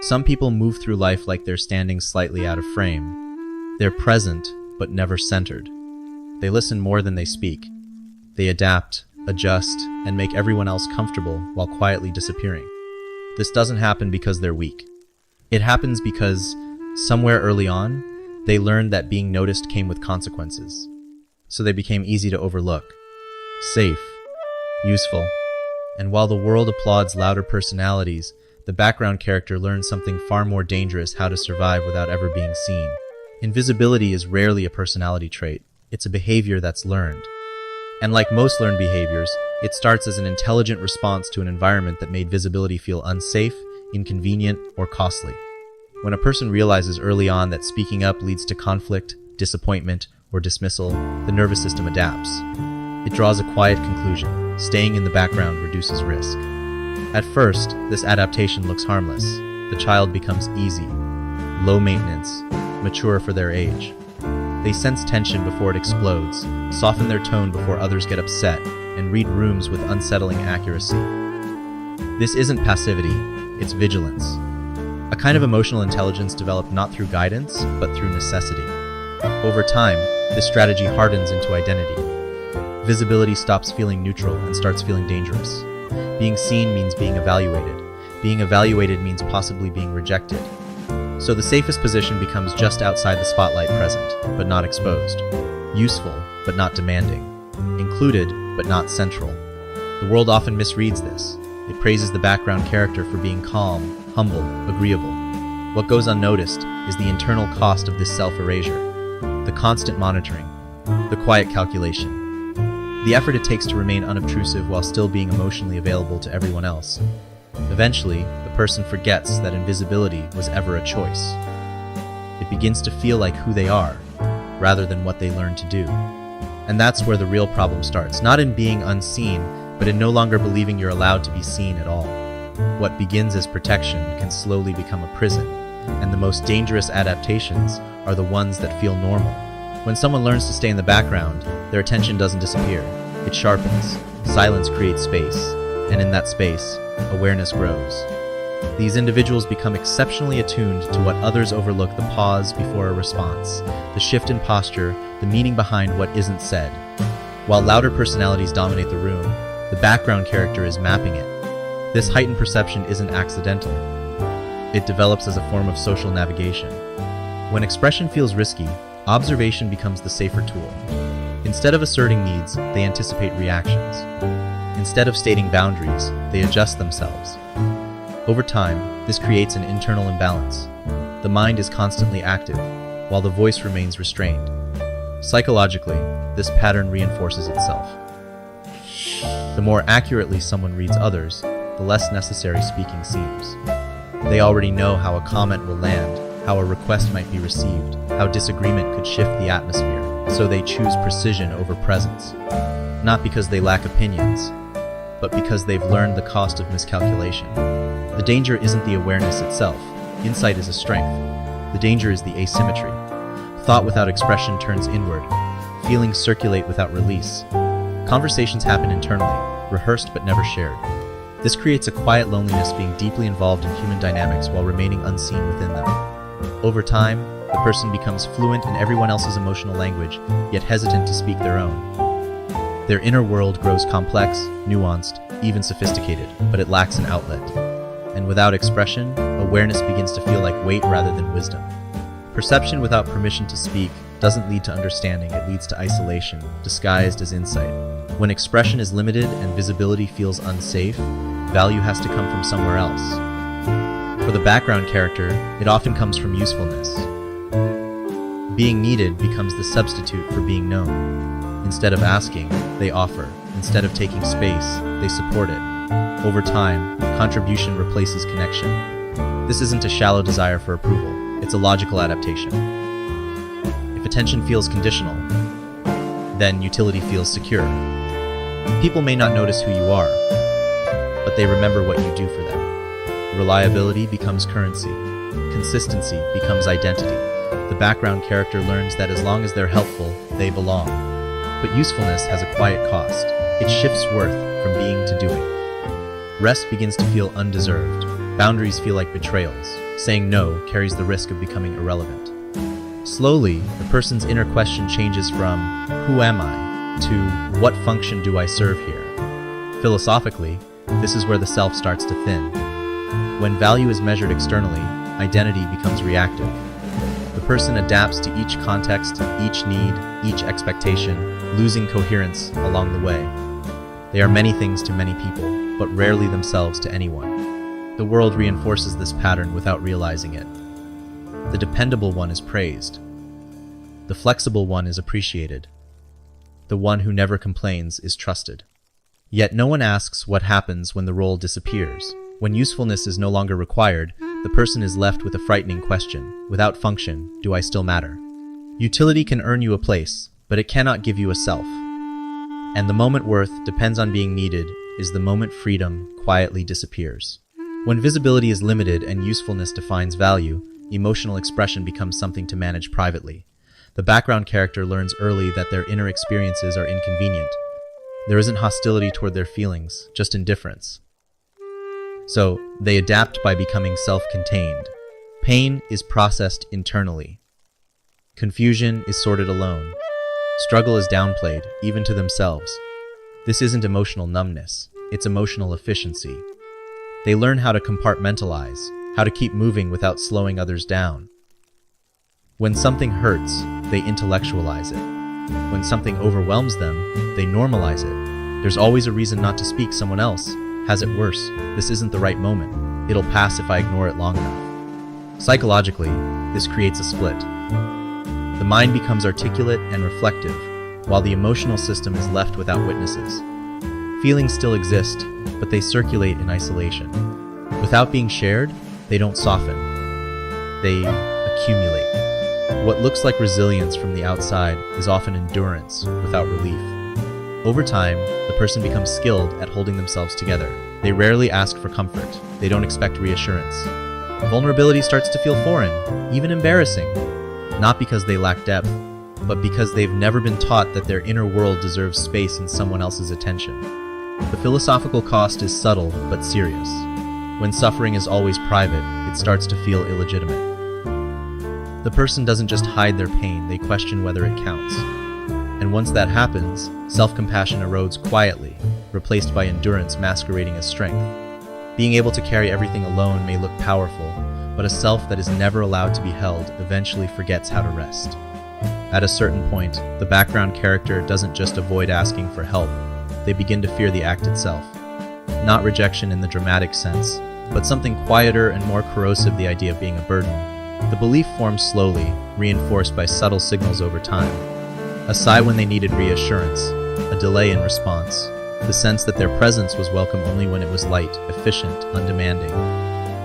Some people move through life like they're standing slightly out of frame. They're present, but never centered. They listen more than they speak. They adapt, adjust, and make everyone else comfortable while quietly disappearing. This doesn't happen because they're weak. It happens because, somewhere early on, they learned that being noticed came with consequences. So they became easy to overlook, safe, useful. And while the world applauds louder personalities, the background character learns something far more dangerous: how to survive without ever being seen. Invisibility is rarely a personality trait. It's a behavior that's learned. And like most learned behaviors, it starts as an intelligent response to an environment that made visibility feel unsafe, inconvenient, or costly. When a person realizes early on that speaking up leads to conflict, disappointment, or dismissal, the nervous system adapts. It draws a quiet conclusion: staying in the background reduces risk. At first, this adaptation looks harmless. The child becomes easy, low maintenance, mature for their age. They sense tension before it explodes, soften their tone before others get upset, and read rooms with unsettling accuracy. This isn't passivity, it's vigilance. A kind of emotional intelligence developed not through guidance, but through necessity. Over time, this strategy hardens into identity. Visibility stops feeling neutral and starts feeling dangerous. Being seen means being evaluated. Being evaluated means possibly being rejected. So the safest position becomes just outside the spotlight, present, but not exposed. Useful, but not demanding. Included, but not central. The world often misreads this. It praises the background character for being calm, humble, agreeable. What goes unnoticed is the internal cost of this self-erasure, the constant monitoring, the quiet calculation, the effort it takes to remain unobtrusive while still being emotionally available to everyone else. Eventually, the person forgets that invisibility was ever a choice. It begins to feel like who they are, rather than what they learned to do. And that's where the real problem starts, not in being unseen, but in no longer believing you're allowed to be seen at all. What begins as protection can slowly become a prison, and the most dangerous adaptations are the ones that feel normal. When someone learns to stay in the background, their attention doesn't disappear. It sharpens. Silence creates space, and in that space, awareness grows. These individuals become exceptionally attuned to what others overlook: the pause before a response, the shift in posture, the meaning behind what isn't said. While louder personalities dominate the room, the background character is mapping it. This heightened perception isn't accidental. It develops as a form of social navigation. When expression feels risky, observation becomes the safer tool. Instead of asserting needs, they anticipate reactions. Instead of stating boundaries, they adjust themselves. Over time, this creates an internal imbalance. The mind is constantly active, while the voice remains restrained. Psychologically, this pattern reinforces itself. The more accurately someone reads others, the less necessary speaking seems. They already know how a comment will land, how a request might be received, how disagreement could shift the atmosphere, so they choose precision over presence. Not because they lack opinions, but because they've learned the cost of miscalculation. The danger isn't the awareness itself. Insight is a strength. The danger is the asymmetry. Thought without expression turns inward. Feelings circulate without release. Conversations happen internally, rehearsed but never shared. This creates a quiet loneliness, being deeply involved in human dynamics while remaining unseen within them. Over time, the person becomes fluent in everyone else's emotional language, yet hesitant to speak their own. Their inner world grows complex, nuanced, even sophisticated, but it lacks an outlet. And without expression, awareness begins to feel like weight rather than wisdom. Perception without permission to speak doesn't lead to understanding, it leads to isolation, disguised as insight. When expression is limited and visibility feels unsafe, value has to come from somewhere else. For the background character, it often comes from usefulness. Being needed becomes the substitute for being known. Instead of asking, they offer. Instead of taking space, they support it. Over time, contribution replaces connection. This isn't a shallow desire for approval, it's a logical adaptation. If attention feels conditional, then utility feels secure. People may not notice who you are, but they remember what you do for them. Reliability becomes currency. Consistency becomes identity. The background character learns that as long as they're helpful, they belong. But usefulness has a quiet cost. It shifts worth from being to doing. Rest begins to feel undeserved. Boundaries feel like betrayals. Saying no carries the risk of becoming irrelevant. Slowly, the person's inner question changes from, "Who am I?" to, "What function do I serve here?" Philosophically, this is where the self starts to thin. When value is measured externally, identity becomes reactive. The person adapts to each context, each need, each expectation, losing coherence along the way. They are many things to many people, but rarely themselves to anyone. The world reinforces this pattern without realizing it. The dependable one is praised. The flexible one is appreciated. The one who never complains is trusted. Yet no one asks what happens when the role disappears. When usefulness is no longer required, the person is left with a frightening question. Without function, do I still matter? Utility can earn you a place, but it cannot give you a self. And the moment worth depends on being needed is the moment freedom quietly disappears. When visibility is limited and usefulness defines value, emotional expression becomes something to manage privately. The background character learns early that their inner experiences are inconvenient. There isn't hostility toward their feelings, just indifference. So, they adapt by becoming self-contained. Pain is processed internally. Confusion is sorted alone. Struggle is downplayed, even to themselves. This isn't emotional numbness, it's emotional efficiency. They learn how to compartmentalize, how to keep moving without slowing others down. When something hurts, they intellectualize it. When something overwhelms them, they normalize it. There's always a reason not to speak. Someone else has it worse. This isn't the right moment. It'll pass if I ignore it long enough. Psychologically, this creates a split. The mind becomes articulate and reflective, while the emotional system is left without witnesses. Feelings still exist, but they circulate in isolation. Without being shared, they don't soften. They accumulate. What looks like resilience from the outside is often endurance without relief. Over time, the person becomes skilled at holding themselves together. They rarely ask for comfort. They don't expect reassurance. Vulnerability starts to feel foreign, even embarrassing. Not because they lack depth, but because they've never been taught that their inner world deserves space and someone else's attention. The philosophical cost is subtle but serious. When suffering is always private, it starts to feel illegitimate. The person doesn't just hide their pain, they question whether it counts. And once that happens, self-compassion erodes quietly, replaced by endurance masquerading as strength. Being able to carry everything alone may look powerful, but a self that is never allowed to be held eventually forgets how to rest. At a certain point, the background character doesn't just avoid asking for help, they begin to fear the act itself. Not rejection in the dramatic sense, but something quieter and more corrosive, the idea of being a burden. The belief forms slowly, reinforced by subtle signals over time. A sigh when they needed reassurance, a delay in response, the sense that their presence was welcome only when it was light, efficient, undemanding.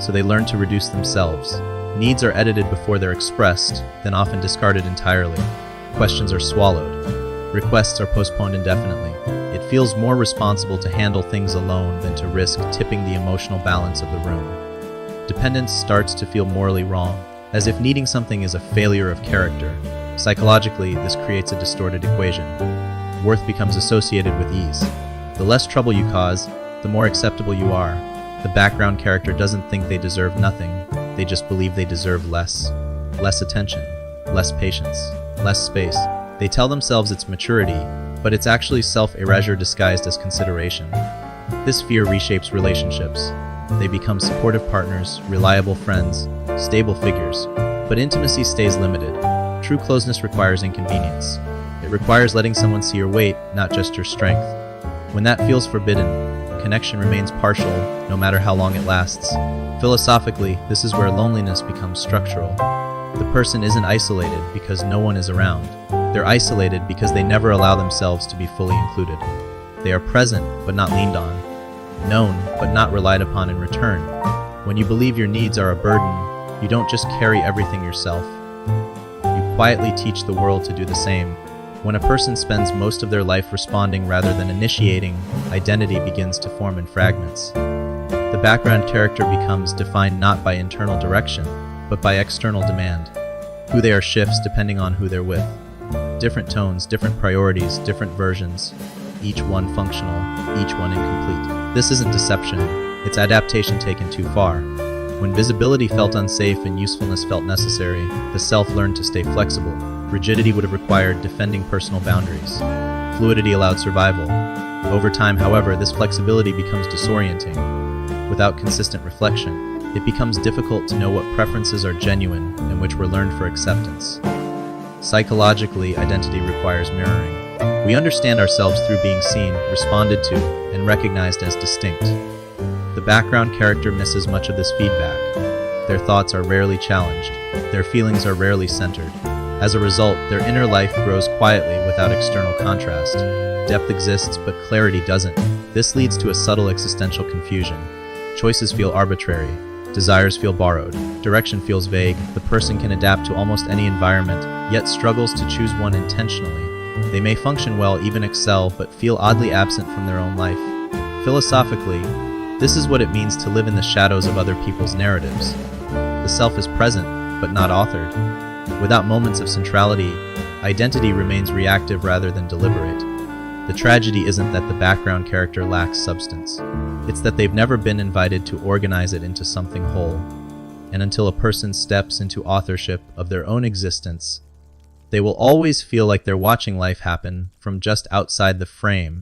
So they learn to reduce themselves. Needs are edited before they're expressed, then often discarded entirely. Questions are swallowed. Requests are postponed indefinitely. It feels more responsible to handle things alone than to risk tipping the emotional balance of the room. Dependence starts to feel morally wrong, as if needing something is a failure of character. Psychologically, this creates a distorted equation. Worth becomes associated with ease. The less trouble you cause, the more acceptable you are. The background character doesn't think they deserve nothing, they just believe they deserve less. Less attention, less patience, less space. They tell themselves it's maturity, but it's actually self-erasure disguised as consideration. This fear reshapes relationships. They become supportive partners, reliable friends, stable figures, but intimacy stays limited. True closeness requires inconvenience. It requires letting someone see your weight, not just your strength. When that feels forbidden, connection remains partial, no matter how long it lasts. Philosophically, this is where loneliness becomes structural. The person isn't isolated because no one is around. They're isolated because they never allow themselves to be fully included. They are present, but not leaned on. Known, but not relied upon in return. When you believe your needs are a burden, you don't just carry everything yourself. You quietly teach the world to do the same. When a person spends most of their life responding rather than initiating, identity begins to form in fragments. The background character becomes defined not by internal direction, but by external demand. Who they are shifts depending on who they're with. Different tones, different priorities, different versions, each one functional, each one incomplete. This isn't deception, it's adaptation taken too far. When visibility felt unsafe and usefulness felt necessary, the self learned to stay flexible. Rigidity would have required defending personal boundaries. Fluidity allowed survival. Over time, however, this flexibility becomes disorienting. Without consistent reflection, it becomes difficult to know what preferences are genuine and which were learned for acceptance. Psychologically, identity requires mirroring. We understand ourselves through being seen, responded to, and recognized as distinct. The background character misses much of this feedback. Their thoughts are rarely challenged. Their feelings are rarely centered. As a result, their inner life grows quietly without external contrast. Depth exists, but clarity doesn't. This leads to a subtle existential confusion. Choices feel arbitrary. Desires feel borrowed. Direction feels vague. The person can adapt to almost any environment, yet struggles to choose one intentionally. They may function well, even excel, but feel oddly absent from their own life. Philosophically, this is what it means to live in the shadows of other people's narratives. The self is present, but not authored. Without moments of centrality, identity remains reactive rather than deliberate. The tragedy isn't that the background character lacks substance. It's that they've never been invited to organize it into something whole. And until a person steps into authorship of their own existence, they will always feel like they're watching life happen from just outside the frame,